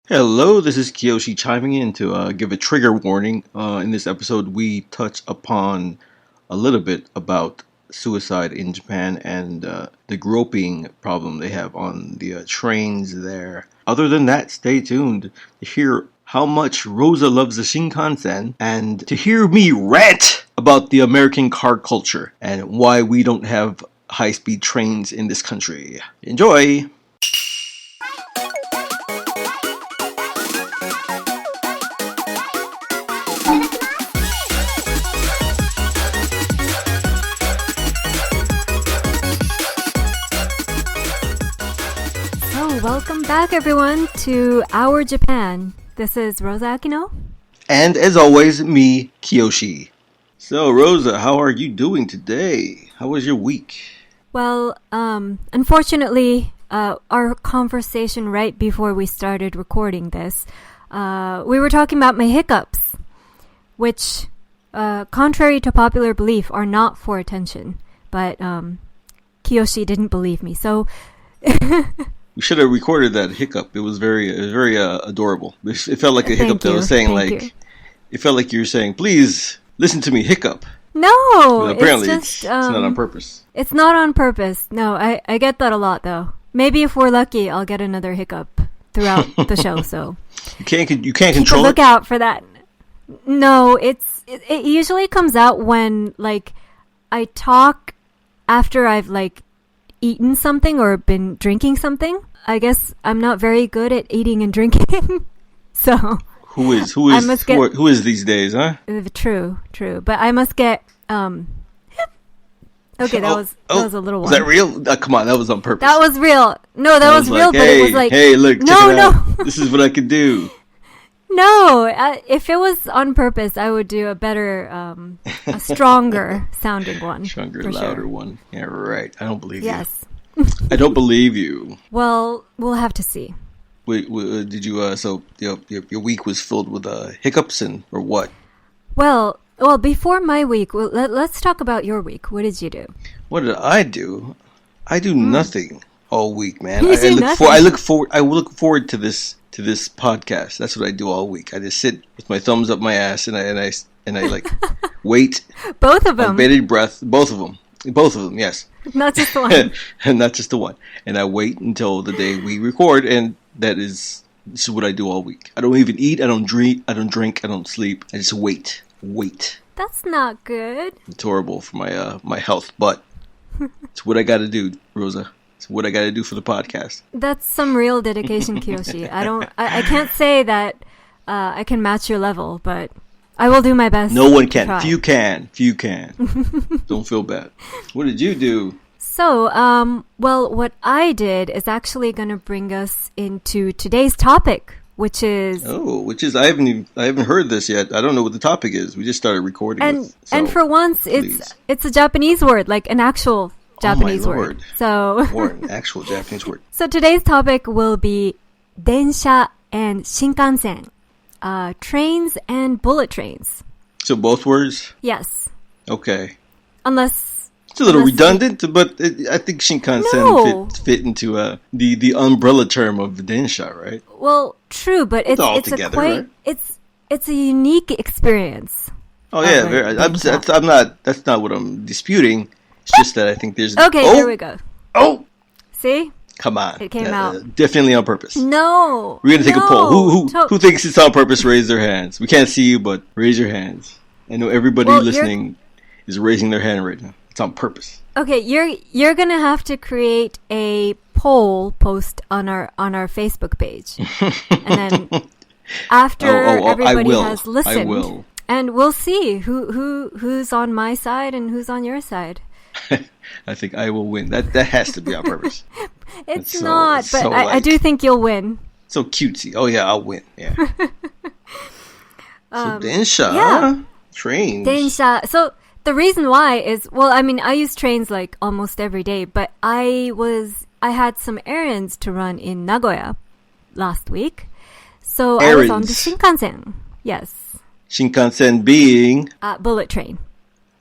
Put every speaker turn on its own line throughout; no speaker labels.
Hello, this is Kiyoshi chiming in to give a trigger warning. In this episode, we touch upon a little bit about suicide in Japan and the groping problem they have on the trains there. Other than that, stay tuned to hear how much Roza loves the Shinkansen and to hear me rant about the American car culture and why we don't have high-speed trains in this country. Enjoy!
Welcome back, everyone, to Our Japan. This is Roza Akino.
And as always, me, Kiyoshi. So, Roza, how are you doing today? How was your week?
Well, unfortunately, our conversation right before we started recording this, we were talking about my hiccups, which, contrary to popular belief, are not for attention. But Kiyoshi didn't believe me, so...
We should have recorded that hiccup. It was very adorable. It felt like a hiccup that was saying it felt like you were saying, please listen to me hiccup.
No,
but apparently it's not on purpose.
It's not on purpose. No, I get that a lot though. Maybe if we're lucky, I'll get another hiccup throughout the show. So
you can't control it.
Look out for that. No, it usually comes out when I talk after I've eaten something or been drinking something. I guess I'm not very good at eating and drinking. So
who is these days, huh?
True. But I must get okay, that was a little one.
Was that real? Come on, that was on purpose.
That was real. No, that was real, but it was like,
hey, look, check it out. This is what I could do.
No, if it was on purpose, I would do a better, a stronger sounding one.
Stronger, louder one. Yeah, right. I don't believe you.
Yes.
I don't believe you.
Well, we'll have to see.
Wait, did you, so your week was filled with hiccups or what?
Well, before my week, let's talk about your week. What did you do?
What did I do? I do nothing all week, man.
I
look forward to this podcast. That's what I do all week. I just sit with my thumbs up my ass and I wait.
Both of them.
On bated breath. Both of them. Yes.
Not just the one.
And not just the one. And I wait until the day we record, and this is what I do all week. I don't even eat. I don't drink. I don't sleep. I just wait.
That's not good.
It's horrible for my health, but it's what I got to do, Rosa. It's what I got to do for the podcast.
That's some real dedication, Kiyoshi. I can't say that I can match your level, but I will do my best.
No one can. Few can. Don't feel bad. What did you do?
So, well, what I did is actually going to bring us into today's topic, which is
I haven't heard this yet. I don't know what the topic is. We just started recording.
And for once, it's a Japanese word, like an actual Japanese word. So
or an actual Japanese word.
So today's topic will be DENSHA and Shinkansen, trains and bullet trains.
So both words?
Yes.
Okay.
Unless
it's a little redundant, but I think Shinkansen fit into the umbrella term of DENSHA, right?
Well, true, but it's
together, right?
It's a unique experience.
Oh yeah, that's not what I'm disputing. It's just that I think there's...
Okay, here we go.
Oh!
See?
Come on.
It came out.
Definitely on purpose.
No.
We're going to take a poll. Who thinks it's on purpose? Raise their hands. We can't see you, but raise your hands. I know everybody listening is raising their hand right now. It's on purpose.
Okay, you're going to have to create a poll post on our Facebook page. And then after everybody has listened.
I will.
And we'll see who's on my side and who's on your side.
I think I will win. That has to be on purpose.
It's not, but I do think you'll win.
So cutesy. Oh yeah, I'll win. Yeah. So DENSHA,
yeah.
Trains.
DENSHA. So the reason why is, well, I mean, I use trains like almost every day, but I had some errands to run in Nagoya last week, so I was on the Shinkansen. Yes.
Shinkansen being
bullet train.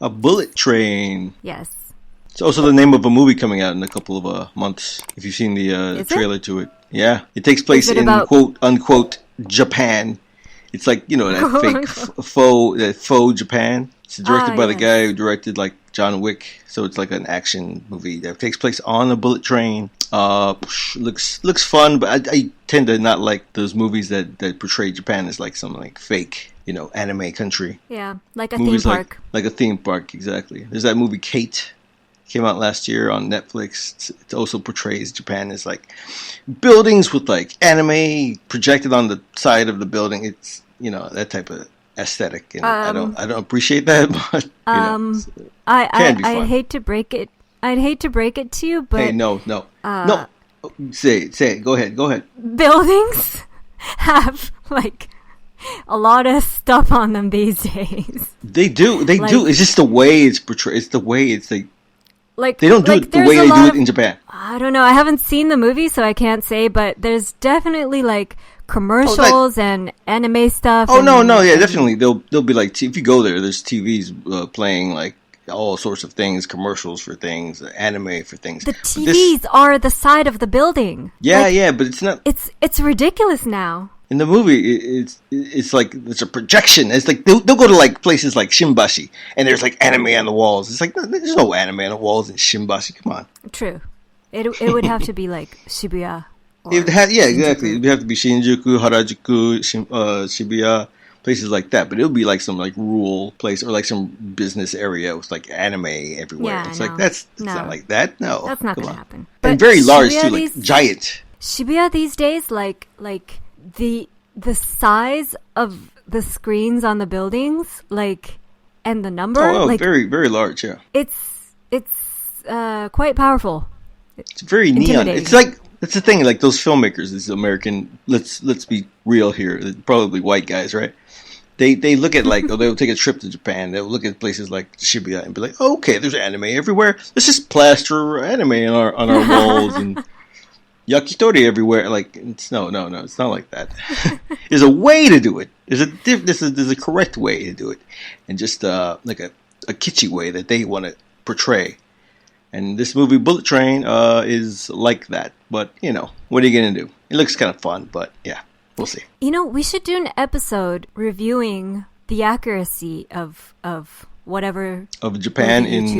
A bullet train.
Yes.
It's also the name of a movie coming out in a couple of months. If you've seen the trailer to it. Yeah, it takes place in quote unquote Japan. It's like, you know, that fake faux Japan. It's directed by the guy who directed like John Wick, so it's like an action movie that takes place on a bullet train. Looks fun, but I tend to not like those movies that portray Japan as like some like fake, you know, anime country.
Yeah, like a theme park.
Like a theme park, exactly. There's that movie Kate, came out last year on Netflix. It also portrays Japan as like buildings with like anime projected on the side of the building. It's, you know, that type of aesthetic, and I don't appreciate that, but you know,
I hate to break it. I'd hate to break it to you, but
hey, no. Say it. Go ahead.
Buildings have like a lot of stuff on them these days.
They do. It's just the way it's portrayed. It's the way it's like they don't do it the way they do it in Japan.
I don't know. I haven't seen the movie, so I can't say. But there's definitely like commercials and anime stuff.
Oh no, yeah, definitely. They'll be like, if you go there, there's TVs playing like all sorts of things, commercials for things, anime for things.
The TVs are the side of the building.
Yeah, like, yeah, but it's not.
It's ridiculous now.
In the movie, it's like it's a projection. It's like they'll go to like places like Shimbashi, and there's like anime on the walls. It's like there's no anime on the walls in Shimbashi. Come on.
True. It would have to be like Shibuya.
Exactly. It would have to be Shinjuku, Harajuku, Shibuya, places like that. But it would be like some like rural place or like some business area with like anime everywhere.
Yeah,
it's like that's not like that. No,
that's not going to happen.
But and very large too, like giant.
Shibuya these days, like the size of the screens on the buildings, like, and the number.
Oh,
like,
very very large. Yeah,
it's quite powerful.
It's very neon. It's like. That's the thing, like those filmmakers, these American, let's be real here, probably white guys, right? They look at like, they'll take a trip to Japan, they'll look at places like Shibuya and be like, oh, okay, there's anime everywhere, let's just plaster anime on our walls and yakitori everywhere. Like, no, it's not like that. There's a way to do it. There's a correct way to do it, and just like a kitschy way that they want to portray. And this movie, Bullet Train, is like that. But, you know, what are you going to do? It looks kind of fun, but yeah, we'll see.
You know, we should do an episode reviewing the accuracy of whatever... Of Japan in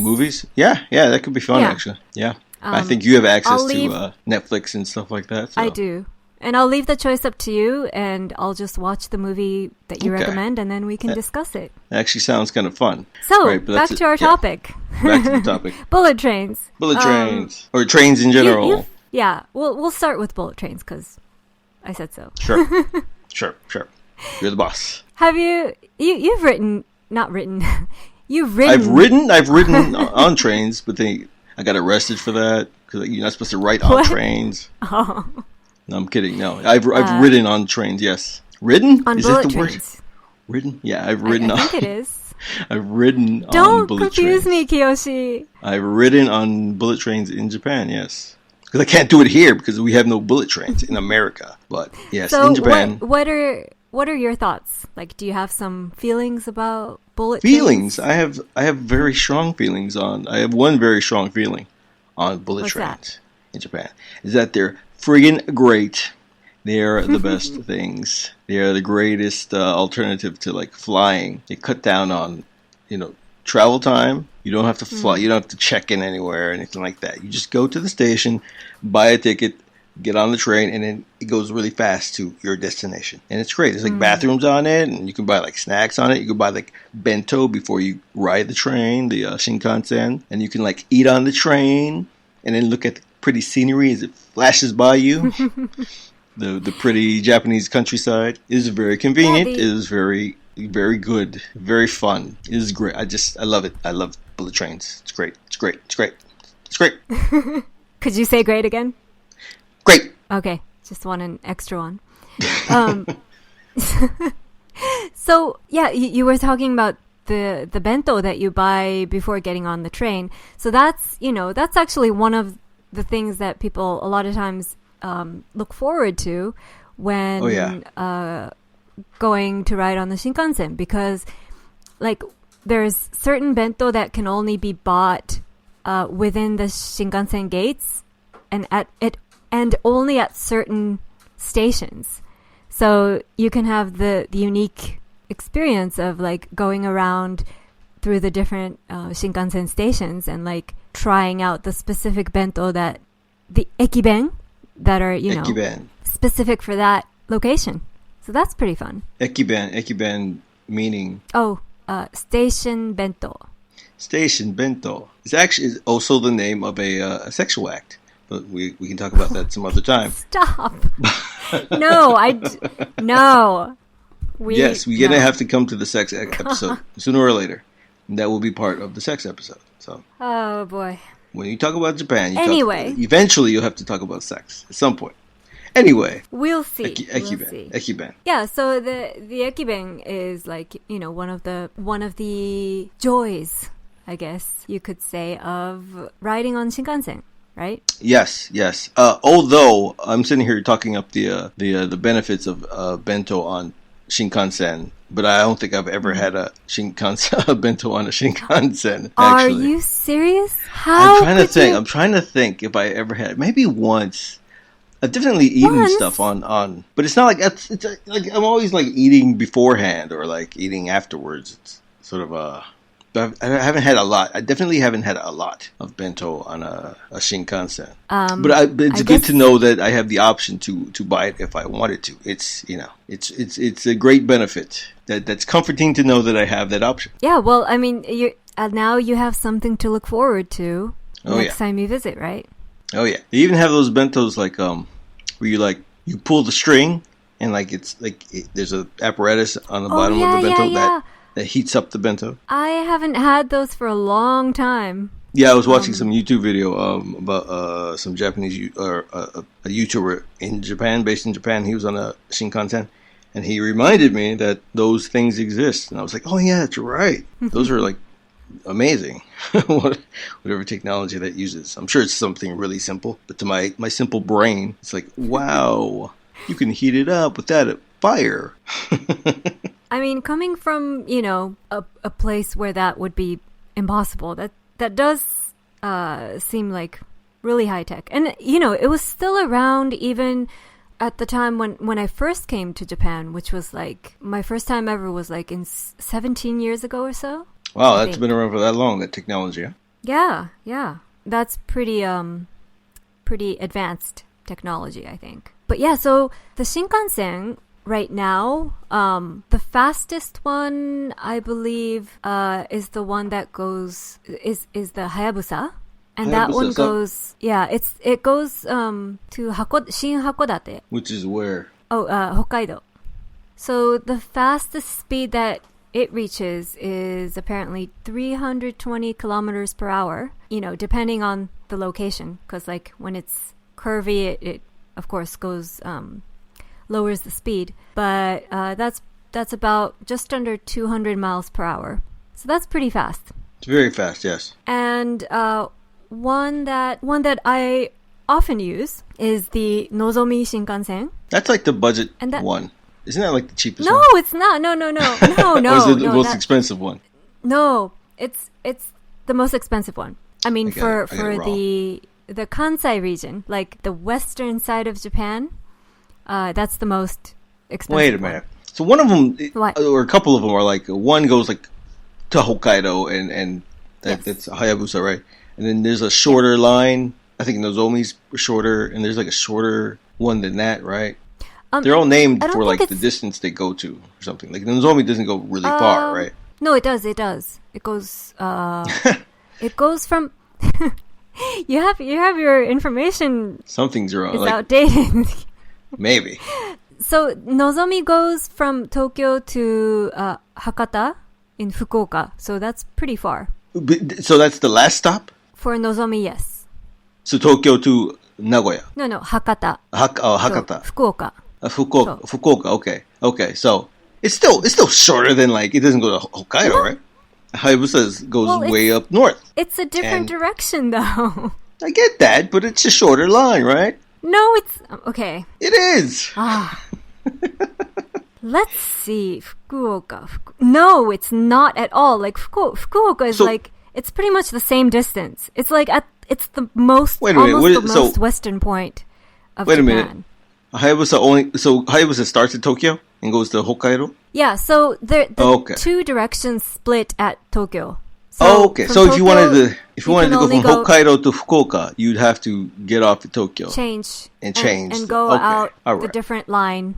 movies? Yeah, that could be fun, actually. Yeah. I think you have access to Netflix and stuff like that. So.
I do. And I'll leave the choice up to you, and I'll just watch the movie that you recommend, and then we can discuss it.
Actually sounds kind of fun.
So, right, back to our topic.
Back to the topic.
Bullet trains.
Bullet trains. Or trains in general.
We'll start with bullet trains, because I said so.
Sure. You're the boss.
Have you've written, not written, you've written.
I've ridden on trains, but I got arrested for that, because you're not supposed to write on trains.
Oh.
No, I'm kidding. No, I've ridden on trains. Yes, ridden.
On
is
bullet
that the
trains.
Word? Ridden. Yeah, I've ridden.
I think it is.
I've ridden on
Don't
bullet
confuse
trains.
me, Kiyoshi.
I've ridden on bullet trains in Japan. Yes, because I can't do it here because we have no bullet trains in America. But yes,
so
in Japan.
What are your thoughts? Like, do you have some feelings about bullet
trains?
trains?
I have very strong feelings on. I have one very strong feeling on bullet
What's
trains in Japan. Is that they're friggin' great. They are the best things. They are the greatest alternative to like flying. They cut down on, travel time. You don't have to fly. You don't have to check in anywhere or anything like that. You just go to the station, buy a ticket, get on the train, and then it goes really fast to your destination. And it's great. There's like bathrooms on it, and you can buy like snacks on it. You can buy like bento before you ride the train, the Shinkansen, and you can like eat on the train and then look at the pretty scenery as it flashes by you. The pretty Japanese countryside is very convenient. It is very, very good. Very fun. It is great. I love it. I love bullet trains. It's great. It's great. It's great. It's great.
Could you say great again?
Great.
Okay. Just want an extra one. So, yeah, you were talking about the bento that you buy before getting on the train. So that's actually one of the things that people a lot of times look forward to when going to ride on the Shinkansen, because like there's certain bento that can only be bought within the Shinkansen gates, and it and only at certain stations. So you can have the unique experience of like going around through the different Shinkansen stations and like trying out the specific bento that the ekiben that are, you know, specific for that location. So that's pretty fun.
Ekiben meaning?
Station bento.
Station bento. It's actually also the name of a sexual act. But we can talk about that some other time.
Stop. No.
We're going to have to come to the sex episode sooner or later. And that will be part of the sex episode. So.
Oh, boy.
When you talk about Japan,
eventually
you'll have to talk about sex at some point. Anyway.
We'll see.
Ekiben.
Yeah, so the ekiben is like, you know, one of the joys, I guess you could say, of riding on Shinkansen. Right?
Yes. Although I'm sitting here talking up the benefits of bento on Shinkansen, but I don't think I've ever had a bento on a Shinkansen. Actually.
Are you serious? How?
I'm trying to think if I ever had. Maybe once. I've definitely eaten stuff on, but it's not like it's like I'm always like eating beforehand or like eating afterwards. It's sort of I haven't had a lot. I definitely haven't had a lot of bento on a Shinkansen. But it's good to know that I have the option to buy it if I wanted to. It's, you know, it's a great benefit. That's comforting to know that I have that option.
Yeah, well, I mean, now you have something to look forward to next time you visit, right?
Oh yeah. They even have those bentos like where you pull the string and like there's an apparatus on the bottom of the bento that heats up the bento.
I haven't had those for a long time.
Yeah, I was watching some YouTube video about some Japanese a YouTuber in Japan, based in Japan. He was on a Shinkansen, and he reminded me that those things exist. And I was like, oh yeah, that's right. Those are like amazing. Whatever technology that uses. I'm sure it's something really simple, but to my simple brain, it's like, wow, you can heat it up without a fire.
I mean, coming from, you know, a place where that would be impossible, that does seem like really high tech. And, you know, it was still around even at the time when I first came to Japan, which was like, my first time ever was like in 17 years ago or so.
Wow, that's been around for that long, that technology, huh?
Yeah. That's pretty advanced technology, I think. But yeah, so the Shinkansen right now, the fastest one, I believe, is the one that goes is the Hayabusa, and that one goes it goes to Shin Hakodate,
which is where?
Hokkaido. So the fastest speed that it reaches is apparently 320 kilometers per hour. You know, depending on the location, because like when it's curvy, it of course goes lowers the speed, but that's about just under 200 miles per hour. So that's pretty fast.
It's very fast, yes.
And one that I often use is the Nozomi Shinkansen.
That's like the budget one. Isn't that like the cheapest one?
No, it's not. No.
Or is it the most expensive one?
No, it's the most expensive one. I mean, for the Kansai region, like the western side of Japan, that's the most expensive.
Wait a minute. So one of them, or a couple of them, are like one goes like to Hokkaido, and that's Hayabusa, right? And then there's a shorter line. I think Nozomi's shorter, and there's like a shorter one than that, right? They're all named for like the distance they go to or something. Like Nozomi doesn't go really far, right?
No, it does. It goes. It goes from. You have your information.
Something's wrong.
It's outdated.
Maybe.
So Nozomi goes from Tokyo to Hakata in Fukuoka. So that's pretty far.
So that's the last stop?
For Nozomi, yes.
So Tokyo to Nagoya?
No, Hakata.
Hakata.
So, Fukuoka.
Fukuoka. Okay. So it's still shorter than like it doesn't go to Hokkaido, right? Hayabusa goes way up north.
It's a different direction, though.
I get that, but it's a shorter line, right?
No, it's okay.
It is.
Let's see, Fukuoka. No, it's not at all. Like Fukuoka is like it's pretty much the same distance. It's like it's the most most western point of
Wait a
Japan.
minute. Hayabusa starts at Tokyo and goes to Hokkaido?
Yeah, so the
Okay.
two directions split at Tokyo. So
Okay.
from
So if you wanted
Tokyo,
to go
can
from
only go-
Hokkaido to Fukuoka, you'd have to get off at Tokyo.
change
And
and go
okay.
out
All
the
right.
different line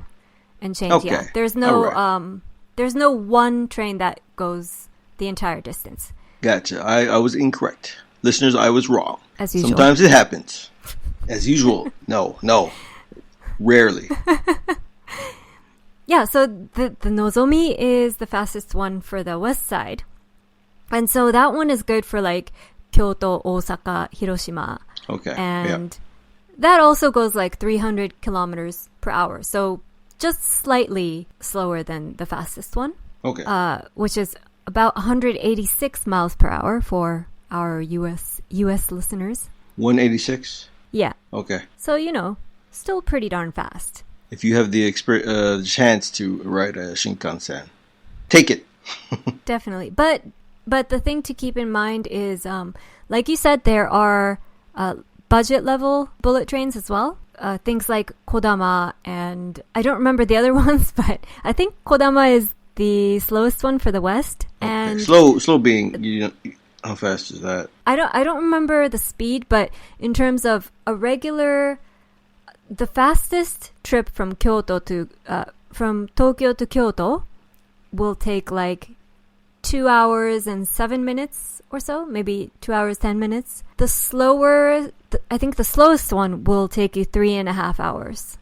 and change.
Okay.
Yeah, there's
All
no one train that goes the entire distance.
Gotcha. I was incorrect. Listeners, I was wrong.
As usual.
Sometimes it happens. As usual. No. Rarely.
Yeah, so the Nozomi is the fastest one for the west side. And so that one is good for like Kyoto, Osaka, Hiroshima.
Okay.
And that also goes like 300 kilometers per hour. So just slightly slower than the fastest one.
Okay.
Which is about 186 miles per hour for our US listeners.
186?
Yeah.
Okay.
So, still pretty darn fast.
If you have the chance to ride a Shinkansen, take it.
Definitely. But the thing to keep in mind is, like you said, there are budget level bullet trains as well. Things like Kodama, and I don't remember the other ones, but I think Kodama is the slowest one for the west.
Okay.
And
Slow being, how fast is that?
I don't remember the speed, but in terms of a regular, the fastest trip from Tokyo to Kyoto will take like 2 hours and 7 minutes or so, maybe 2 hours 10 minutes. I think the slowest one will take you 3.5 hours.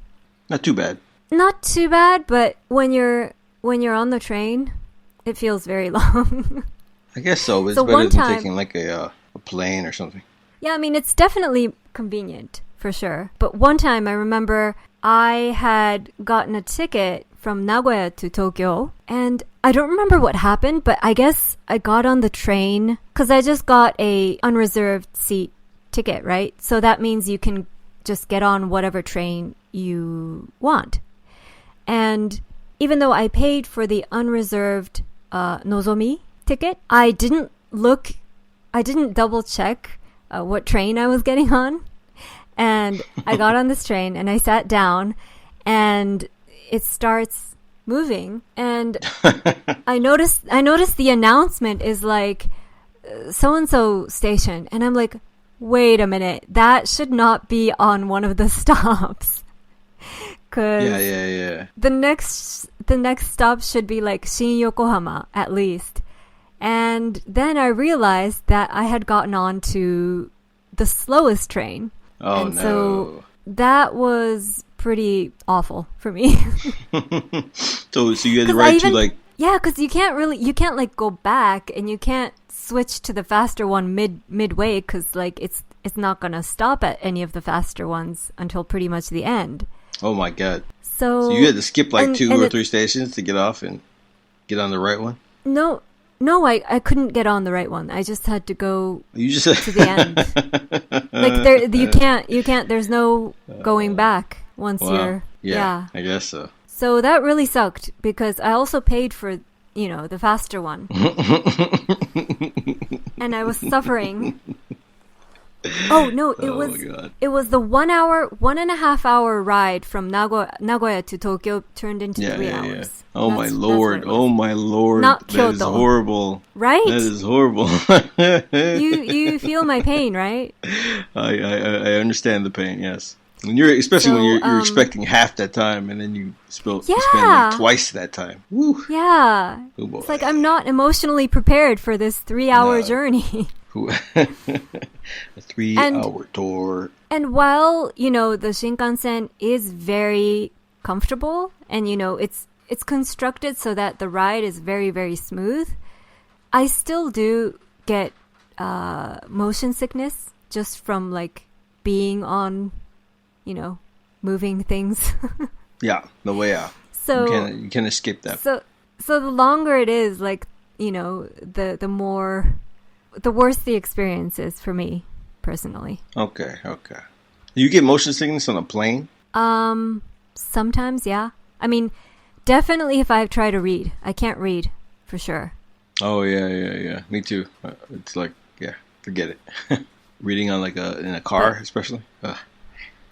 Not too bad.
Not too bad, but when you're on the train, it feels very long.
I guess so. But
So
it's better
one
than
time-
taking like a plane or something.
Yeah, I mean, it's definitely convenient, for sure. But one time I remember I had gotten a ticket from Nagoya to Tokyo, and I don't remember what happened, but I guess I got on the train because I just got a unreserved seat ticket, right? So that means you can just get on whatever train you want. And even though I paid for the unreserved Nozomi ticket, I didn't double check what train I was getting on. And I got on this train and I sat down and it starts moving. And I noticed the announcement is like so-and-so station. And I'm like, wait a minute, that should not be on one of the stops. Cause
Yeah.
the next stop should be like Shin Yokohama at least. And then I realized that I had gotten on to the slowest train.
Oh,
and
no.
so that was pretty awful for me.
So you had to
'Cause
ride to like...
Yeah, because you can't like go back and you can't switch to the faster one midway because like it's not gonna stop at any of the faster ones until pretty much the end.
Oh my god.
So
So you had to skip like two
and
or three stations to get off and get on the right one?
No, I couldn't get on the right one. I just had to go
You just
to the end. Like you can't. There's no going back once
Wow.
you're. Yeah.
I guess so.
So that really sucked because I also paid for the faster one, and I was suffering. Oh no! It was the 1.5 hour ride from Nagoya to Tokyo turned into 3 hours.
Yeah. Oh my lord! Oh my lord!
Not
That is
Kyoto.
horrible.
Right?
That is horrible.
You feel my pain, right?
I understand the pain. Yes. When especially when you're expecting half that time and then you spend like twice that time. Woo.
Yeah.
Oh boy.
It's like I'm not emotionally prepared for this 3-hour journey.
A 3-hour tour.
And while, the Shinkansen is very comfortable and, it's constructed so that the ride is very, very smooth, I still do get motion sickness just from like being on, moving things.
Yeah, no way out.
So
you can't escape that.
So the longer it is, like, the worse the experience is for me personally.
Okay. You get motion sickness on a plane?
Sometimes, yeah. I mean, definitely if I try to read. I can't read for sure.
Oh yeah. Me too. It's like, forget it. Reading on in a car, especially.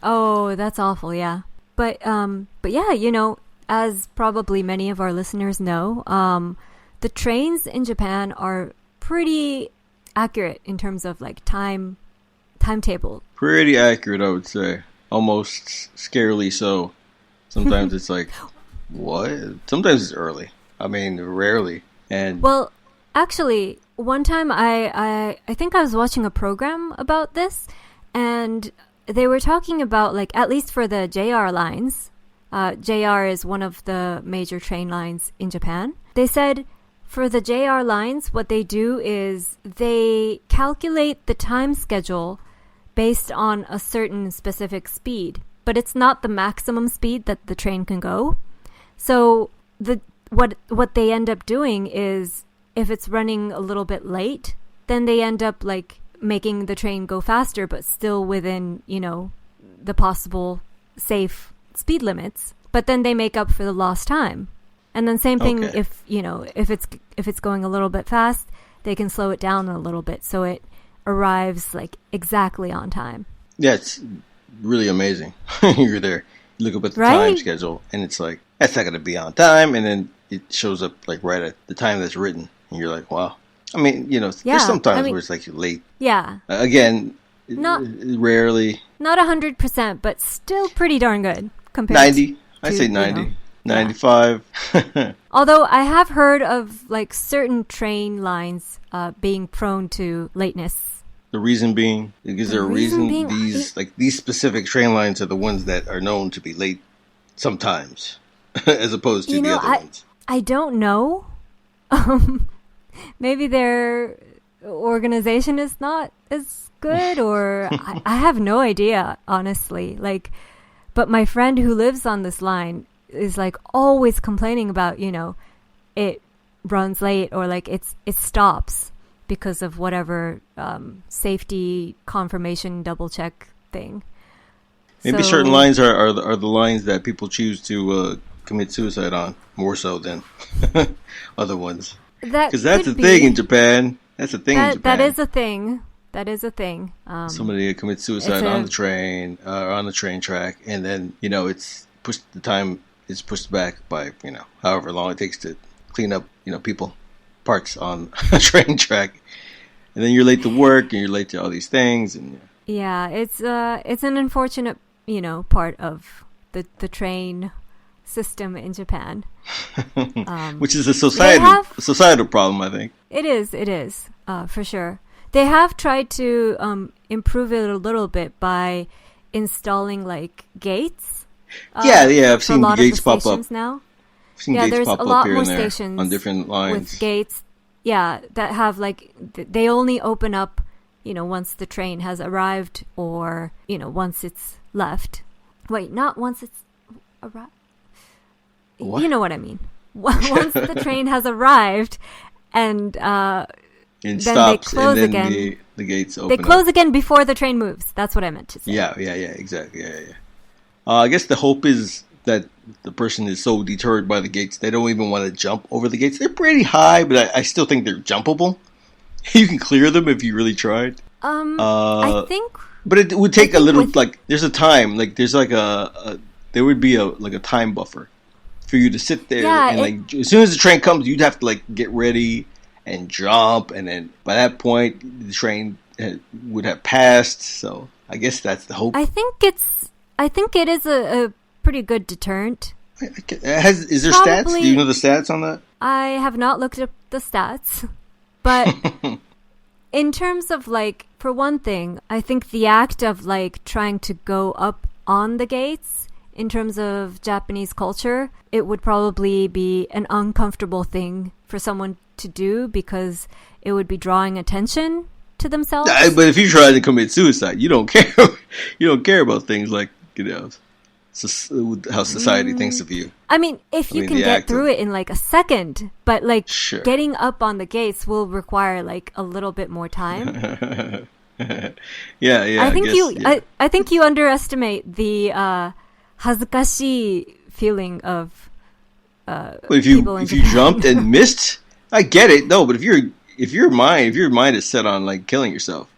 Oh, that's awful, yeah. But yeah, as probably many of our listeners know, the trains in Japan are pretty accurate in terms of like timetable.
Pretty accurate, I would say. Almost scarily so. Sometimes it's like, what? Sometimes it's early. I mean, rarely. And
well, actually, one time I think I was watching a program about this, and they were talking about, like, at least for the JR lines, JR is one of the major train lines in Japan. They said for the JR lines, what they do is they calculate the time schedule based on a certain specific speed, but it's not the maximum speed that the train can go. So what they end up doing is, if it's running a little bit late, then they end up like making the train go faster, but still within, the possible safe speed limits. But then they make up for the lost time. And then same thing,
Okay.
if it's going a little bit fast, they can slow it down a little bit so it arrives like exactly on time.
yeah, it's really amazing. You're there. You look up at the
Right?
time schedule, and it's like, that's not going to be on time. And then it shows up like right at the time that's written. And you're like, wow. I mean,
Yeah,
there's sometimes
I mean-
where it's like you're late.
Yeah.
Again,
Not-
rarely.
Not 100%, but still pretty darn good compared
90. I
to,
say 90. 95.
Although I have heard of like certain train lines being prone to lateness.
The reason being, is there a
reason
reason
being,
these specific train lines are the ones that are known to be late sometimes, as opposed to the other ones?
I don't know. Maybe their organization is not as good, or I have no idea, honestly. Like, but my friend who lives on this line is like always complaining about, it runs late, or like it stops because of whatever safety confirmation double check thing.
Maybe
So-
certain lines are the lines that people choose to commit suicide on, more so than other ones. Because that's
could
a thing
be.
in Japan. That's a thing in Japan.
That is a thing. That is a thing.
Somebody commits suicide
it's
on
a-
the train, on the train track, and then it's pushed. The time is pushed back by however long it takes to clean up people parts on a train track, and then you're late to work and you're late to all these things, and
Yeah, it's an unfortunate, part of the train system in Japan.
which is a societal problem, I think.
It is, for sure. They have tried to improve it a little bit by installing like gates.
Yeah, I've
for
seen
a lot
gates
of the
pop up.
stations now.
I've seen
Yeah,
gates
there's
pop
a
up
lot
here
more
and there
stations
on different lines.
with gates. Yeah, that have like they only open up, once the train has arrived, or once it's left. Wait, not once it's arrived.
What?
You know what I mean. Once the train has arrived, and
and
then
stops,
they close
and then
again.
the gates open
They close
up.
again before the train moves. That's what I meant to say.
Yeah, exactly. Yeah. I guess the hope is that the person is so deterred by the gates, they don't even want to jump over the gates. They're pretty high, but I still think they're jumpable. You can clear them if you really tried.
I think.
But it would take a
think
little,
with-
like, there's a time, like, there's like there would be a time buffer for you to sit there,
Yeah,
and like, as soon as the train comes, you'd have to like get ready and jump, and then by that point, the train would have passed. So I guess that's the hope.
I think it is a pretty good deterrent.
Is there stats?
Probably-
Do you know the stats on that?
I have not looked up the stats, but in terms of like, for one thing, I think the act of like trying to go up on the gates, in terms of Japanese culture, it would probably be an uncomfortable thing for someone to do because it would be drawing attention to themselves.
But if you try to commit suicide, you don't care. You don't care about things like how society thinks of you.
I mean, if you
mean,
can
the
get
act
through it in like a second, but like
Sure.
getting up on the gates will require like a little bit more time.
Yeah.
I think you underestimate the hazukashi feeling of
But if you
people in
if you
Japan.
jumped and missed, I get it. No, but if your mind is set on like killing yourself,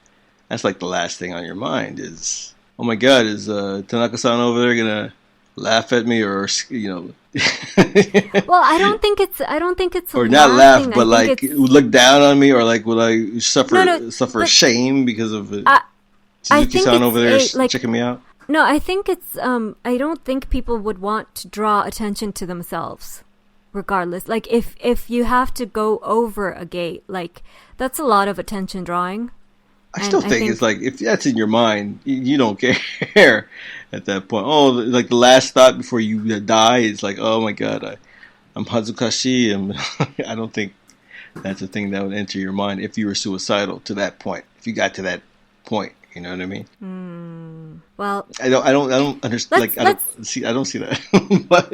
that's like the last thing on your mind is, oh my God, is Tanaka-san over there gonna laugh at me or
Well, I don't think it's
or not laugh,
laughing.
but like look down on me, or like will I suffer
but
shame because of
I think
Suzuki-san over there
like,
checking me out?
No, I think it's I don't think people would want to draw attention to themselves regardless. Like if you have to go over a gate, like that's a lot of attention drawing.
I still think it's like, if that's in your mind, you don't care at that point. Oh, like the last thought before you die is like, oh my God, I'm hazukashi. I don't think that's a thing that would enter your mind if you were suicidal to that point. If you got to that point, you know what I mean?
Well,
I don't understand. Like, I don't see that. but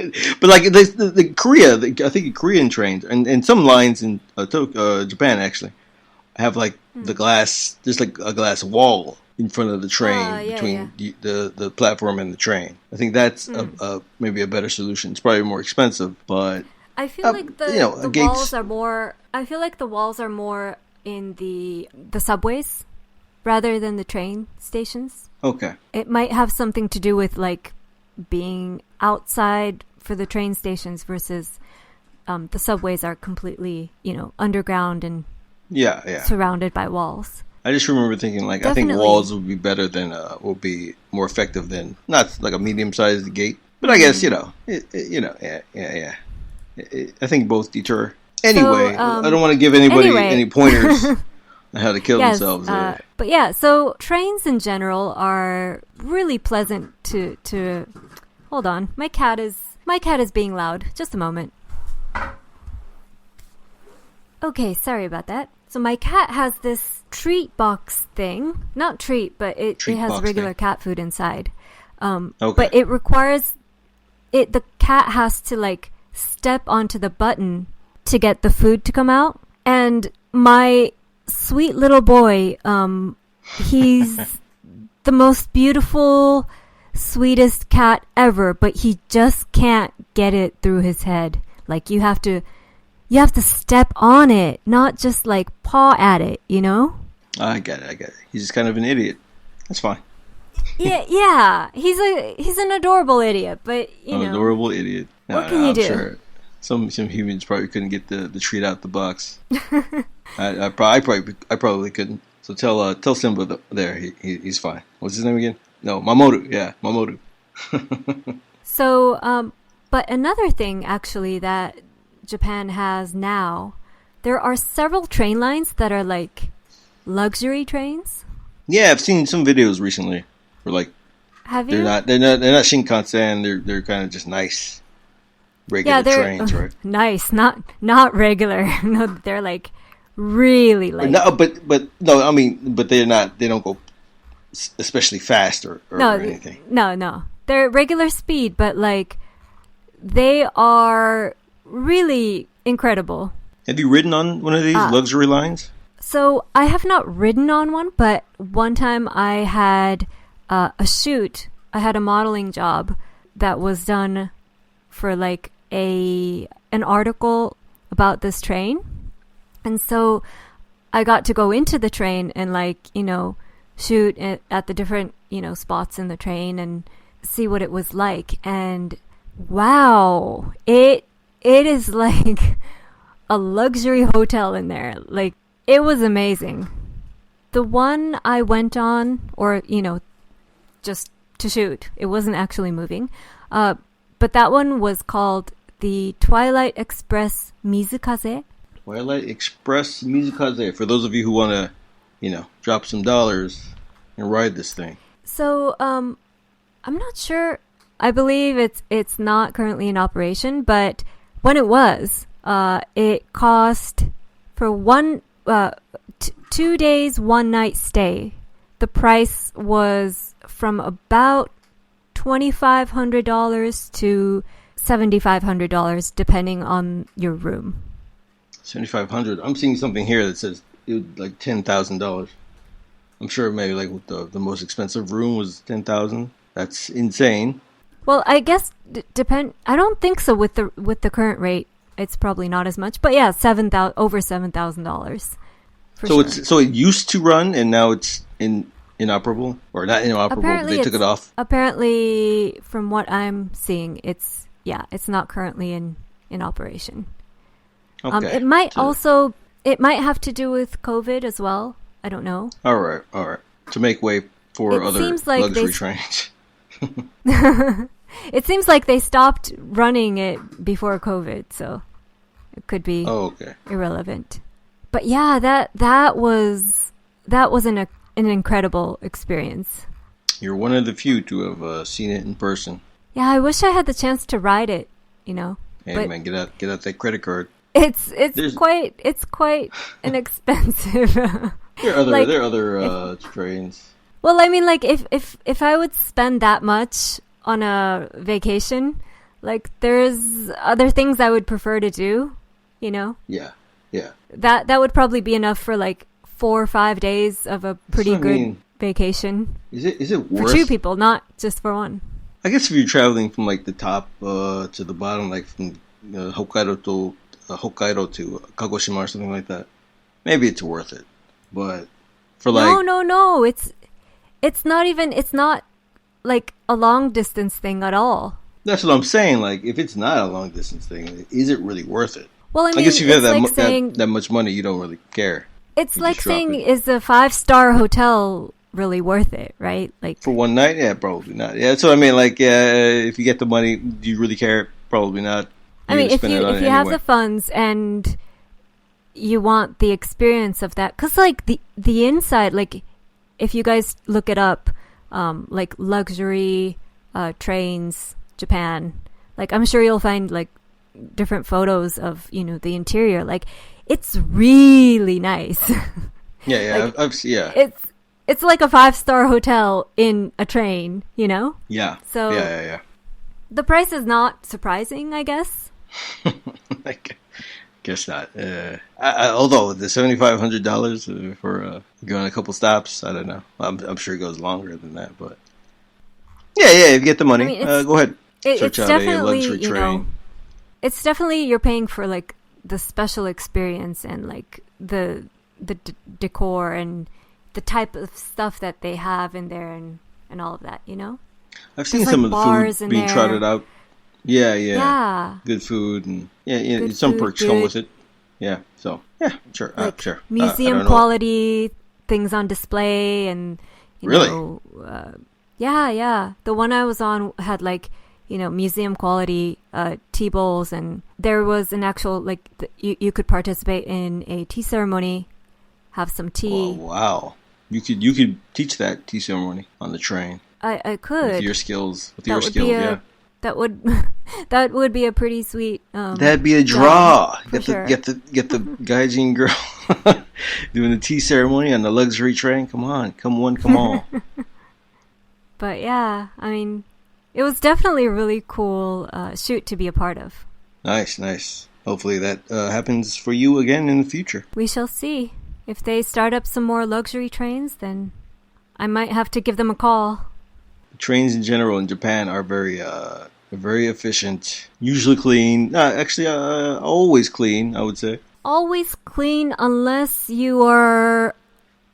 like the Korea, I think Korean trains and some lines in Japan actually have like the glass. There's like a glass wall in front of the train between the platform and the train. I think that's maybe a better solution. It's probably more expensive, but
I feel like the
gates,
walls are more. I feel like the walls are more in the subways rather than the train stations.
Okay.
It might have something to do with like being outside for the train stations versus the subways are completely, underground and surrounded by walls.
I just remember thinking like,
Definitely.
I think walls would be better than will be more effective than not like a medium-sized gate. But I guess I think both deter. Anyway, I don't want to give anybody any pointers on how to kill themselves.
But yeah, so trains in general are really pleasant to. Hold on, my cat is being loud. Just a moment. Okay, sorry about that. So my cat has this treat box thing. Not treat, but it has regular cat food inside. But it requires the cat has to like step onto the button to get the food to come out. And my sweet little boy, he's the most beautiful, sweetest cat ever, but he just can't get it through his head. Like you have to step on it, not just like paw at it,
I get it. He's just kind of an idiot. That's fine.
Yeah. He's an adorable idiot, but
an adorable idiot.
What can you do?
Sure. Some humans probably couldn't get the treat out the box. I probably couldn't. So tell Simba there he's fine. What's his name again? No, Mamoru. Yeah, Mamoru.
So, but another thing actually that Japan has now, there are several train lines that are like luxury trains.
Yeah, I've seen some videos recently. Where like,
have you?
They're not Shinkansen. They're kind of just nice, regular trains, right?
Nice, not regular. No, they're like really like.
No, but no, I mean, but they're not. They don't go especially fast or anything.
No, they're regular speed, but like they are really incredible.
Have you ridden on one of these luxury lines?
So I have not ridden on one, but one time I had a shoot. I had a modeling job that was done for like an article about this train. And so I got to go into the train and like, shoot at the different, spots in the train and see what it was like. And wow, it is like a luxury hotel in there. Like, it was amazing. The one I went on, or, just to shoot, it wasn't actually moving. But that one was called the Twilight Express Mizukaze.
Twilight Express Mizukaze. For those of you who want to, drop some dollars and ride this thing. So,
I'm not sure. I believe it's not currently in operation, but when it was, it cost for 2 days, 1 night stay. The price was from about $2,500 to $7,500, depending on your room.
$7,500. I'm seeing something here that says it was like $10,000. I'm sure maybe like the most expensive room was $10,000. That's insane.
Well, I guess I don't think so with the current rate. It's probably not as much, but yeah, over $7,000.
So it used to run, and now it's in inoperable or not inoperable?
Apparently
They took it off.
Apparently, from what I'm seeing, it's not currently in operation.
Okay.
It might have to do with COVID as well. I don't know.
All right. To make way for other luxury trains.
It seems like they stopped running it before COVID, so it could be irrelevant. But yeah, that was an incredible experience.
You're one of the few to have seen it in person.
Yeah, I wish I had the chance to ride it. You know.
Hey man, get out that credit card.
It's quite an expensive.
There are other trains.
Well, I mean, like if I would spend that much on a vacation, like there's other things I would prefer to do, you know?
Yeah.
That would probably be enough for like 4 or 5 days of a pretty good vacation.
Is it worth
for 2 people, not just for one?
I guess if you're traveling from like the top to the bottom, like from Hokkaido to Kagoshima or something like that, maybe it's worth it. But for like
no, it's not like a long distance thing at all.
That's what I'm saying. Like, if it's not a long distance thing, is it really worth it?
Well, I mean,
guess if you have
that
much money, you don't really care.
It's like saying, is a 5-star hotel really worth it, right? Like
for one night, yeah, probably not. Yeah, that's what I mean. Like, if you get the money, do you really care? Probably not.
I mean, if you have the funds and you want the experience of that, because like the inside, like if you guys look it up, like luxury trains, Japan, like I'm sure you'll find like different photos of, you know, the interior. Like it's really nice.
Yeah,
like,
yeah.
It's like a 5-star hotel in a train, you know?
Yeah.
So
yeah.
The price is not surprising, I guess.
I guess not. Although the $7,500 for going a couple stops, I don't know. I'm sure it goes longer than that, but yeah. If you get the money, I mean, go ahead. Search out a luxury train.
Know, it's definitely you're paying for like the special experience and like the decor and the type of stuff that they have in there and all of that, you know?
I've seen some of the food being trotted out. Yeah. Good food and some perks come with it. Yeah. So yeah, sure.
Like
sure.
Museum quality things on display and you know, yeah. The one I was on had like, you know, museum quality tea bowls, and there was an actual like you could participate in a tea ceremony, have some tea.
Oh, wow. You could teach that tea ceremony on the train.
I could.
With your skills, yeah.
That would be a pretty sweet.
That'd be a draw.
Get
the gaijin girl doing the tea ceremony on the luxury train. Come on, come all.
But yeah, I mean, it was definitely a really cool shoot to be a part of.
Nice. Hopefully that happens for you again in the future.
We shall see. If they start up some more luxury trains, then I might have to give them a call.
Trains in general in Japan are very efficient, usually clean. Actually, always clean, I would say.
Always clean unless you are.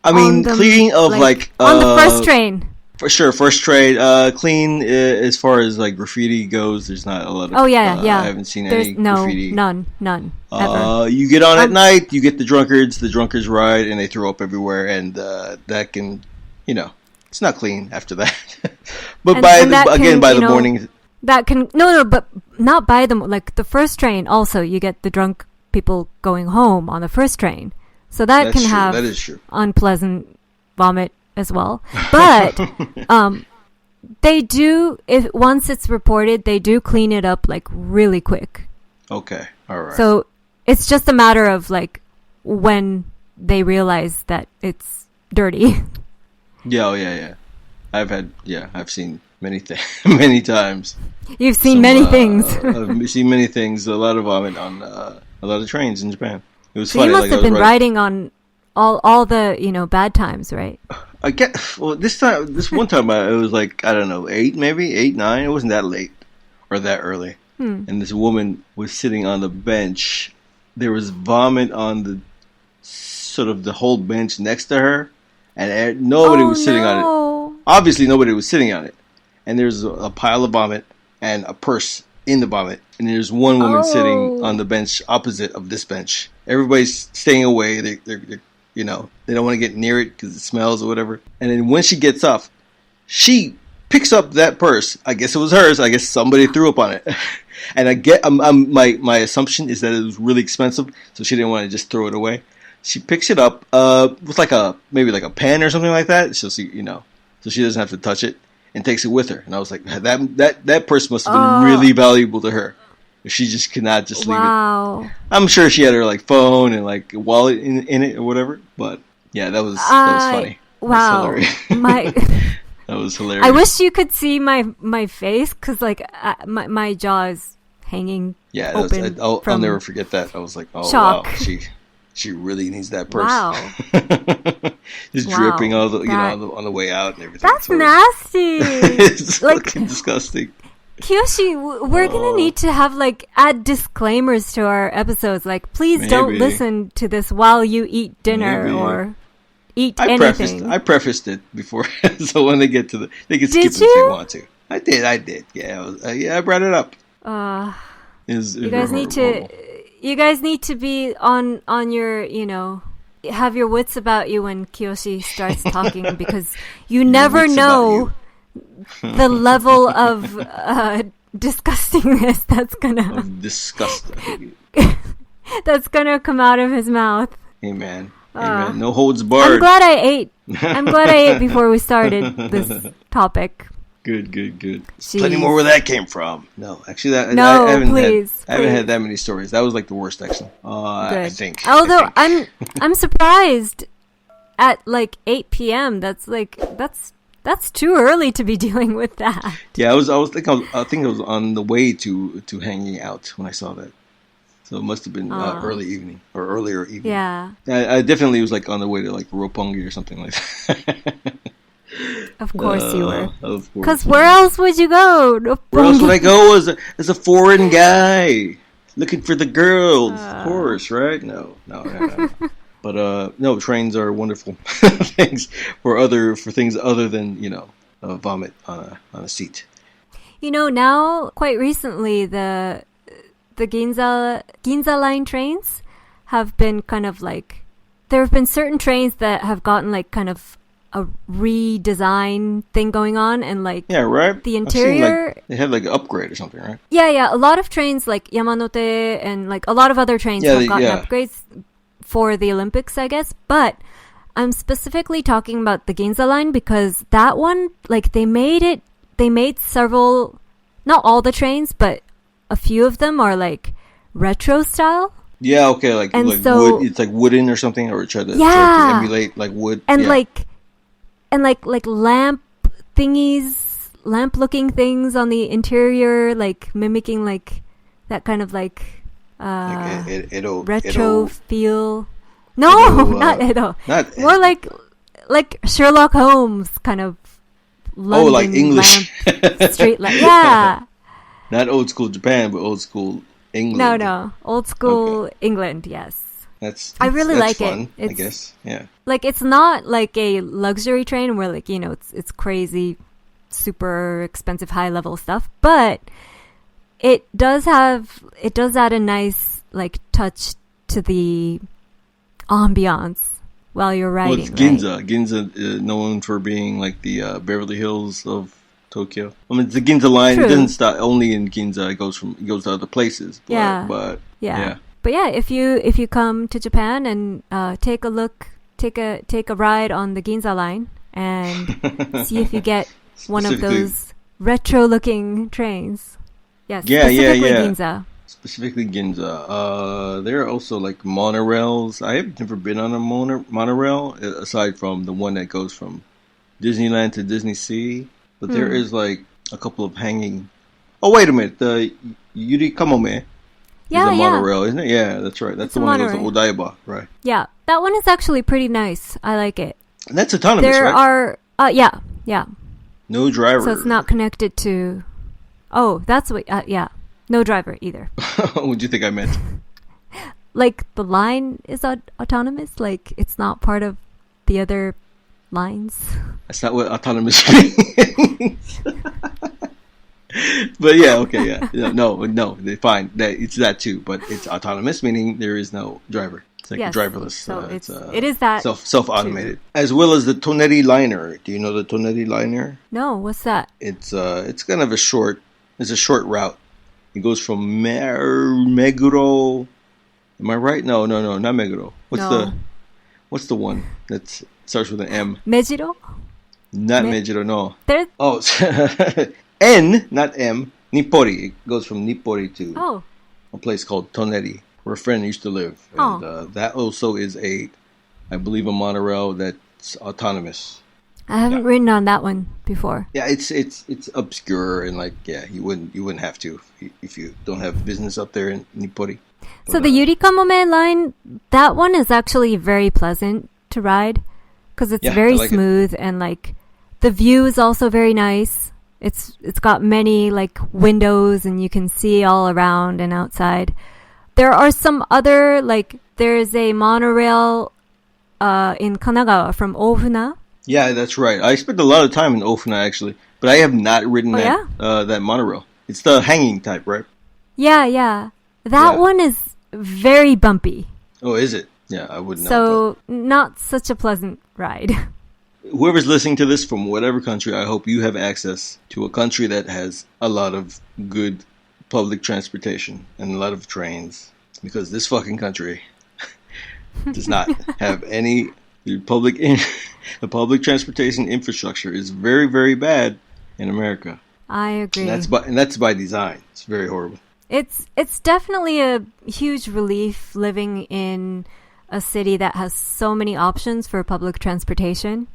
I mean, clean of like
on the first train.
For sure, first train. Clean as far as like graffiti goes. There's not a lot of.
Oh yeah.
I haven't seen any graffiti.
None. Ever.
You get on at night. You get the drunkards ride, and they throw up everywhere, and that can, you know, it's not clean after that. But by the morning.
That can but not by the like the first train. Also, you get the drunk people going home on the first train, so that can have
that is true.
Unpleasant vomit as well. But they do, if once it's reported, they do clean it up like really quick.
Okay, all right.
So it's just a matter of like when they realize that it's dirty.
Yeah. I've seen many many times.
You've seen many things.
I've seen many things. A lot of vomit on a lot of trains in Japan. It was
so
funny.
You must have been riding on all the bad times, right?
I get this one time it was like, I don't know, 8 maybe 8, 9. It wasn't that late or that early. And this woman was sitting on the bench. There was vomit on the sort of the whole bench next to her. and nobody was sitting on it.
No.
Obviously, nobody was sitting on it. And there's a pile of vomit and a purse in the vomit. And there's one woman sitting on the bench opposite of this bench. Everybody's staying away. They're they don't want to get near it because it smells or whatever. And then when she gets off, she picks up that purse. I guess it was hers. I guess somebody threw up on it. And my assumption is that it was really expensive, so she didn't want to just throw it away. She picks it up with maybe a pen or something like that. So she doesn't have to touch it, and takes it with her. And I was like, that purse must have been really valuable to her. She just could not just leave it. I'm sure she had her phone and wallet in it or whatever. But yeah, that was funny.
Wow,
that was hilarious.
I wish you could see my face because my jaw is hanging.
Yeah,
open
I'll never forget that. I was like, oh
shock.
Wow, she really needs that purse.
Wow,
just dripping all on the way out and everything.
That's nasty.
It's fucking disgusting.
Kiyoshi, we're gonna need to have add disclaimers to our episodes. Please don't listen to this while you eat dinner or eat anything.
I prefaced it before, so when they get to they can skip it if they want to. I did. Yeah, I brought it up. You guys need to be on your have your wits about you when Kiyoshi starts talking because you never know the level of disgustingness that's gonna come out of his mouth. Amen. Amen. No holds barred.
I'm glad I ate before we started this topic.
Good. Plenty more where that came from. No, actually, I haven't had that many stories. That was the worst, actually. I think.
Although I'm surprised at 8 p.m. That's too early to be dealing with that.
Yeah, I think I was on the way to hanging out when I saw that. So it must have been early evening or earlier evening.
Yeah.
I definitely was on the way to Roppongi or something like that.
Of course you were.
Of course.
Because where else would you go? Roppongi.
Where else would I go as a foreign guy looking for the girls? Of course, right? No. But no, trains are wonderful things for things other than vomit on a seat.
Now quite recently the Ginza line trains have been kind of there have been certain trains that have gotten kind of a redesign thing going on and
yeah, right.
The interior
they had an upgrade or something, right?
Yeah. A lot of trains Yamanote and a lot of other trains have gotten upgrades for the Olympics, I guess. But I'm specifically talking about the Ginza line because that one, they made several, not all the trains, but a few of them are retro style.
Yeah, okay, wood, it's wooden or something, or try to emulate wood.
And lamp thingies, lamp looking things on the interior, mimicking that kind of retro feel. No, not Edo. More like Sherlock Holmes kind of London
English
street light. Yeah.
Not old school Japan, but old school England.
No. Old school England, yes. I really
that's
like
fun,
it.
I guess. Yeah.
It's not a luxury train where it's crazy, super expensive, high level stuff, but it does add a nice touch to the ambiance while you're riding.
Well, it's Ginza. Right? Ginza known for being the Beverly Hills of Tokyo. I mean, it's the Ginza line. True. It doesn't stop only in Ginza. It goes to other places. But, yeah.
But yeah, if you come to Japan and take a ride on the Ginza line and see if you get one of those retro looking trains. Yes, specifically Ginza.
Specifically Ginza. There are also monorails. I have never been on a monorail aside from the one that goes from Disneyland to Disney Sea. But there is a couple of hanging. Oh, wait a minute. The Yuri Kamome.
Yeah,
is a monorail, isn't it? Yeah, that's right. That's the one that goes to Odaiba, right?
Yeah, that one is actually pretty nice. I like it.
And that's autonomous,
there
right?
There are, yeah.
No driver.
So it's not connected to. Oh, that's what. Yeah, no driver either.
What do you think I meant?
The line is autonomous. It's not part of the other lines.
That's not what autonomous means. But yeah, okay, yeah. No, they fine. It's that too, but it's autonomous, meaning there is no driver. It's like
Yes.
driverless.
So it is that
self-automated, as well as the Toneri liner. Do you know the Toneri liner?
No, what's that?
It's kind of a short route. It goes from Meguro. Am I right? No, not Meguro. What's the one that starts with an M?
Mejiro?
Not Mejiro, no.
There.
Oh, N, not M. Nippori. It goes from Nippori to a place called Toneri, where a friend used to live. And that also is I believe, a monorail that's autonomous.
I haven't ridden on that one before.
Yeah, it's obscure and you wouldn't have to if you don't have business up there in Nippori.
So the Yurikamome line, that one is actually very pleasant to ride because it's very smooth and the view is also very nice. It's got many windows and you can see all around and outside. There are some other there's a monorail in Kanagawa from Ofuna.
Yeah, that's right. I spent a lot of time in Ofuna actually, but I have not ridden that monorail. It's the hanging type, right?
Yeah. That one is very bumpy.
Oh, is it? Yeah, I wouldn't know.
So not such a pleasant ride.
Whoever's listening to this from whatever country, I hope you have access to a country that has a lot of good public transportation and a lot of trains, because this fucking country does not have any public transportation infrastructure is very, very bad in America.
I agree.
And that's by design. It's very horrible.
It's definitely a huge relief living in a city that has so many options for public transportation,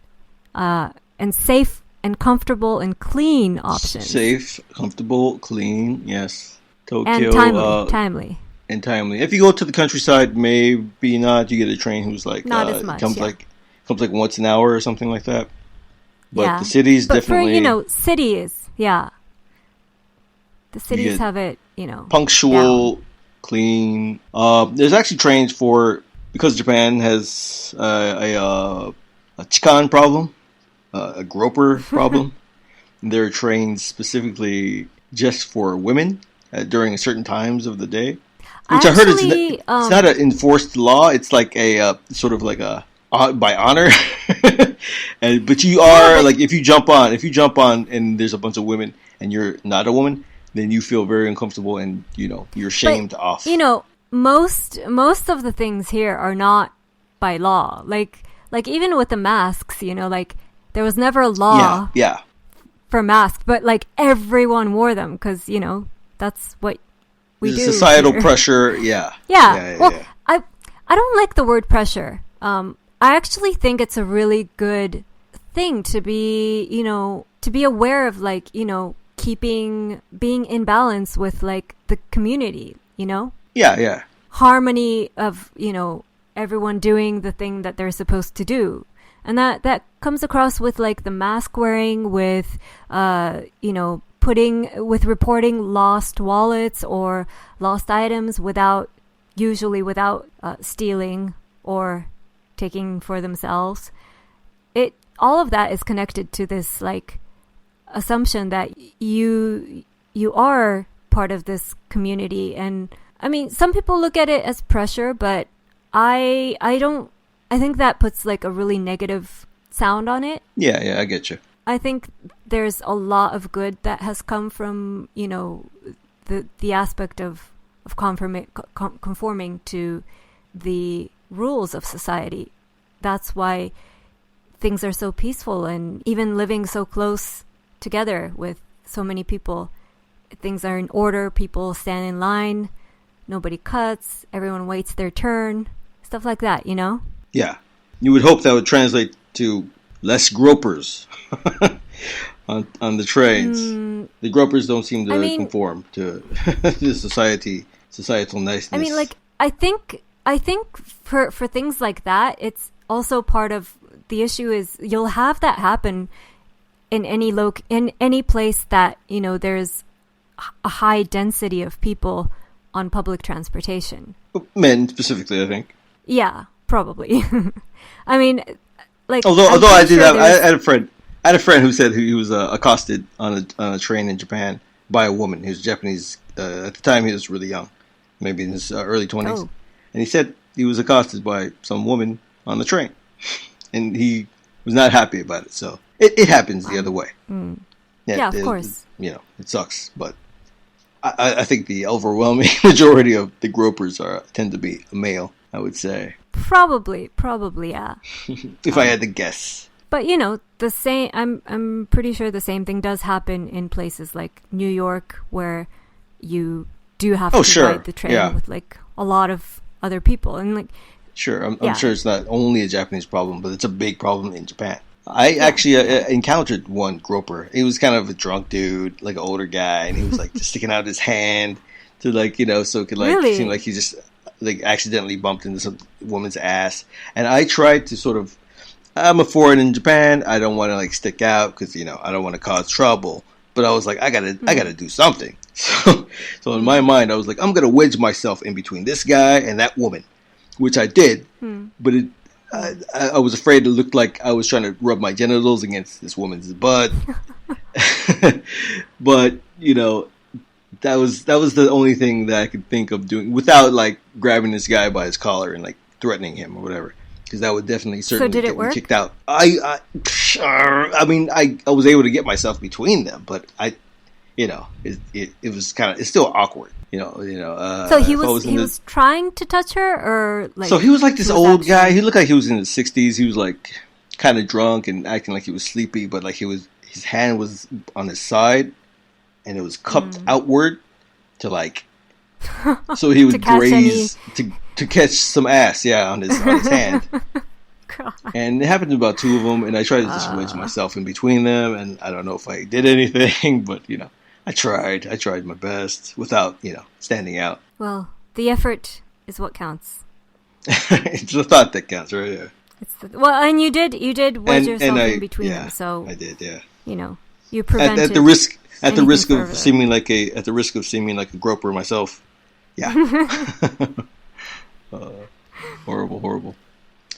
and safe and comfortable and clean options.
Safe, comfortable, clean, yes. Tokyo.
And timely.
And timely. If you go to the countryside, maybe not. You get a train who's
not as much.
Comes once an hour or something like that. But the cities definitely.
For cities, yeah. The cities have it,
punctual,
down.
Clean. There's actually trains because Japan has a chikan problem, a groper problem. There are trains specifically just for women during certain times of the day. Which I heard it's not an enforced law. It's like a sort of like a by honor. But you are if you jump on and there's a bunch of women and you're not a woman, then you feel very uncomfortable and you're shamed off.
Most of the things here are not by law. Like even with the masks, there was never a law for masks, but everyone wore them because that's what we do.
Societal pressure, yeah.
Well, I don't like the word pressure. I actually think it's a really good thing to be aware of being in balance with the community,
Yeah.
Harmony of, everyone doing the thing that they're supposed to do. And that comes across with the mask wearing, with reporting lost wallets or lost items without stealing or taking for themselves. All of that is connected to this assumption that you are part of this community. And I mean, some people look at it as pressure, but I think that puts a really negative sound on it.
Yeah, I get you.
I think there's a lot of good that has come from, the aspect of conforming to the rules of society. That's why things are so peaceful, and even living so close together with so many people. Things are in order, people stand in line, nobody cuts, everyone waits their turn, stuff like that,
Yeah. You would hope that would translate to less gropers on the trains. The gropers don't seem to conform to the societal niceness.
I mean, I think for things like that, it's also part of the issue is you'll have that happen in any place that, there's a high density of people on public transportation.
Men specifically, I think.
Yeah, probably. I mean, like,
although I did
sure
have, I had a friend who said he was accosted on a train in Japan by a woman. He was Japanese. At the time, he was really young, maybe in his early 20s.
Oh.
And he said he was accosted by some woman on the train, and he was not happy about it. So it happens the other way.
Mm. Yeah, of course.
It sucks, but I think the overwhelming majority of the gropers tend to be male, I would say.
Probably, yeah.
If I had to guess.
But the same. I'm pretty sure the same thing does happen in places like New York, where you do have to ride the train with like a lot of other people, and like.
Sure, I'm sure it's not only a Japanese problem, but it's a big problem in Japan. I actually encountered one groper. He was kind of a drunk dude, like an older guy, and he was like just sticking out his hand to like, so it could like seem like he just like accidentally bumped into some woman's ass. And I tried to sort of, I'm a foreign in Japan. I don't want to like stick out because I don't want to cause trouble. But I was like, I gotta do something. So in my mind, I was like, I'm gonna wedge myself in between this guy and that woman, which I did. But I was afraid it looked like I was trying to rub my genitals against this woman's butt. But that was the only thing that I could think of doing without like grabbing this guy by his collar and like threatening him or whatever, because that would definitely certainly get me kicked out. I mean I was able to get myself between them, but it was kind of, it's still awkward.
So he was trying to touch her, or like.
So he was like this old guy. He looked like he was in his 60s. He was like kind of drunk and acting like he was sleepy, but like his hand was on his side, and it was cupped outward to like. So he would graze to catch some ass, on his hand. God. And it happened to about two of them, and I tried to just wedge myself in between them, and I don't know if I did anything, but I tried my best without, standing out.
Well, the effort is what counts.
It's the thought that counts, right? Yeah.
And you did wedge yourself in between them, so
I did, yeah.
You prevented
at the risk of seeming like a groper myself. Yeah. Horrible.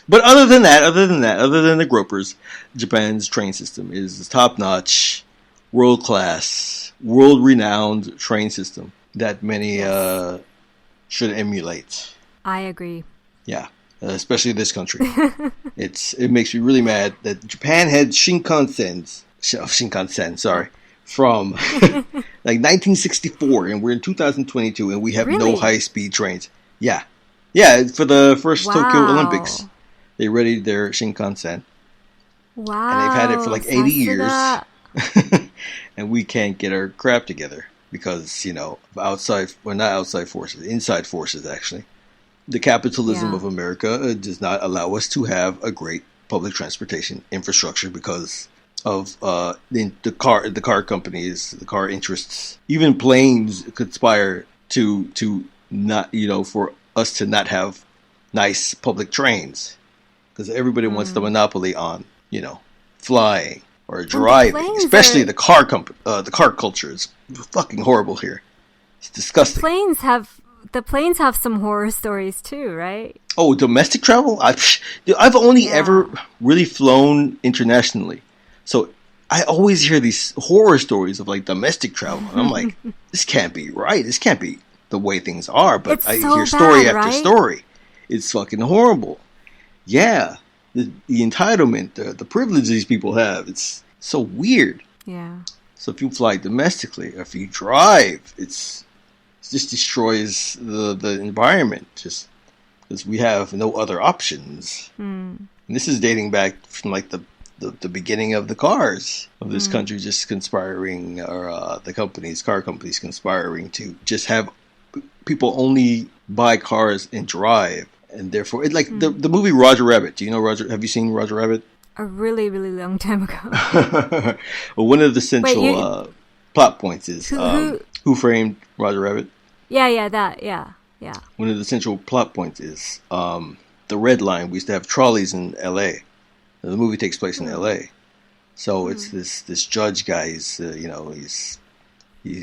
But other than the gropers, Japan's train system is top-notch, world-class, world-renowned train system that many should emulate.
I agree.
Yeah, especially this country. It makes me really mad that Japan had Shinkansen, from like 1964, and we're in 2022, and we have no high-speed trains. Yeah, for the first Tokyo Olympics, they readied their Shinkansen.
Wow.
And they've had it for like 80 years. And we can't get our crap together because, inside forces, actually. The capitalism of America does not allow us to have a great public transportation infrastructure because of the car companies, the car interests. Even planes conspire to not, for us to not have nice public trains because everybody wants the monopoly on, flying or driving, especially the car culture is fucking horrible here. It's disgusting.
The planes have some horror stories too, right?
Oh, domestic travel? I've only ever really flown internationally. So I always hear these horror stories of like domestic travel. And I'm like, this can't be right. This can't be the way things are. But I hear story after story. It's fucking horrible. Yeah. The entitlement, the privilege these people have, it's so weird.
Yeah.
So if you fly domestically, or if you drive, it just destroys the environment, just because we have no other options. And this is dating back from like the beginning of the cars of this country, just conspiring, or car companies conspiring to just have people only buy cars and drive. And therefore, the movie Roger Rabbit. Do you know Roger? Have you seen Roger Rabbit?
A really, really long time ago.
Well, one of the central plot points is who framed Roger Rabbit?
Yeah.
One of the central plot points is the Red Line. We used to have trolleys in L.A. The movie takes place in L.A. So it's this judge guy. He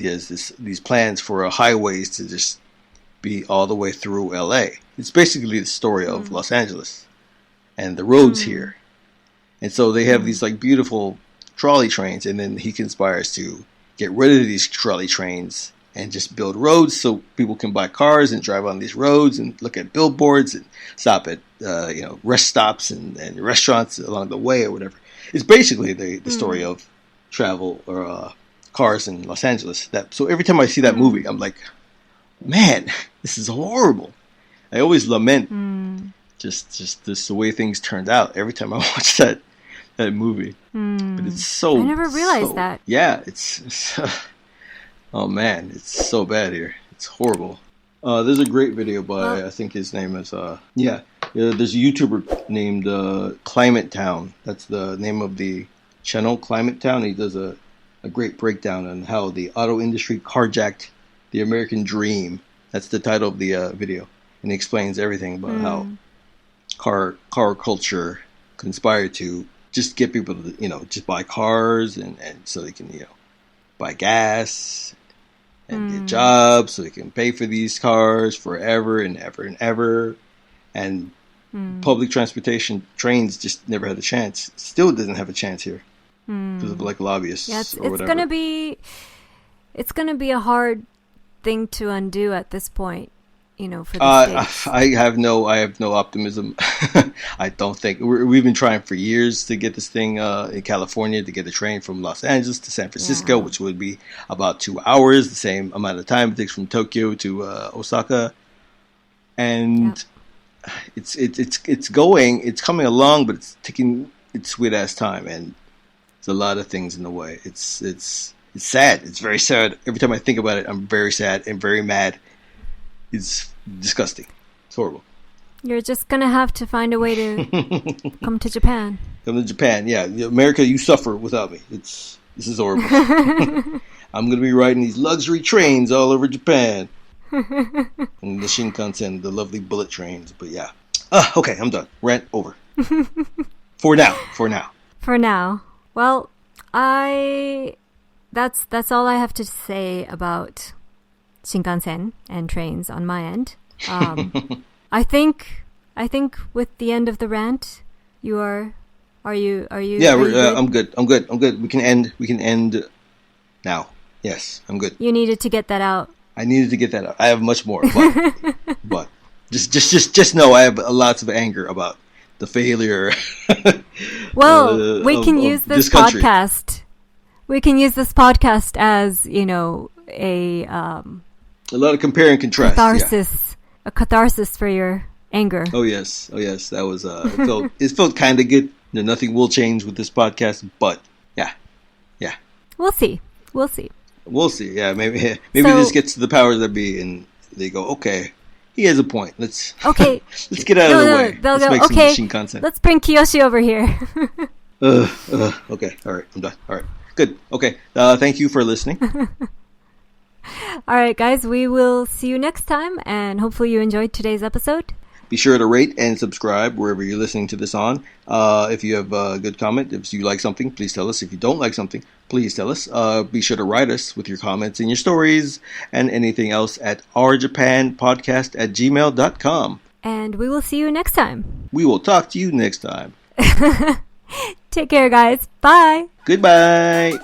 has these plans for highways to just be all the way through LA. It's basically the story of Los Angeles and the roads here. And so they have these like beautiful trolley trains, and then he conspires to get rid of these trolley trains and just build roads so people can buy cars and drive on these roads and look at billboards and stop at rest stops and restaurants along the way or whatever. It's basically the story of travel or cars in Los Angeles. So every time I see that movie, I'm like, man, this is horrible. I always lament just the way things turned out every time I watch that movie. But it's so...
I never realized that.
Yeah, it's oh man, it's so bad here. It's horrible. There's a great video by, I think his name is, there's a YouTuber named Climate Town. That's the name of the channel, Climate Town. He does a great breakdown on how the auto industry carjacked the American dream. That's the title of the video. And he explains everything about how car culture conspired to just get people to, just buy cars and so they can, buy gas and get jobs so they can pay for these cars forever and ever and ever. And public transportation, trains just never had a chance. Still doesn't have a chance here because of like lobbyists or whatever.
It's gonna be a hard thing to undo at this point. For the states.
I have no optimism. I don't think we've been trying for years to get this thing in California, to get a train from Los Angeles to San Francisco, which would be about 2 hours, the same amount of time it takes from Tokyo to Osaka, and it's coming along, but it's taking its sweet ass time, and there's a lot of things in the way. It's sad. It's very sad. Every time I think about it, I'm very sad and very mad. It's disgusting. It's horrible.
You're just gonna have to find a way to come to Japan.
Come to Japan, yeah. America, you suffer without me. This is horrible. I'm gonna be riding these luxury trains all over Japan. And the Shinkansen, the lovely bullet trains. But yeah. Okay, I'm done. Rant over. For now.
Well, that's all I have to say about Shinkansen and trains on my end. I think with the end of the rant, are you?
Yeah, I'm good. We can end now. Yes, I'm good.
You needed to get that out.
I needed to get that out. I have much more, but just know I have lots of anger about the failure.
Well, we can use this podcast. We can use this podcast as
a lot of compare and contrast.
A catharsis for your anger.
Oh yes, that was. It felt kind of good. Nothing will change with this podcast, but yeah.
We'll see.
Yeah, maybe this gets to the powers that be, and they go, okay, he has a point. Let's get out of the way.
They'll
let's
go,
make
okay,
some Shinkansen.
Let's bring Kiyoshi over here.
Okay, all right, I'm done. All right, good. Okay, thank you for listening.
All right, guys, we will see you next time, and hopefully you enjoyed today's episode.
Be sure to rate and subscribe wherever you're listening to this on. If you have a good comment, if you like something, please tell us. If you don't like something, please tell us. Be sure to write us with your comments and your stories and anything else at Ourjapanpodcast@gmail.com.
And we will see you next time.
We will talk to you next time.
Take care, guys. Bye.
Goodbye.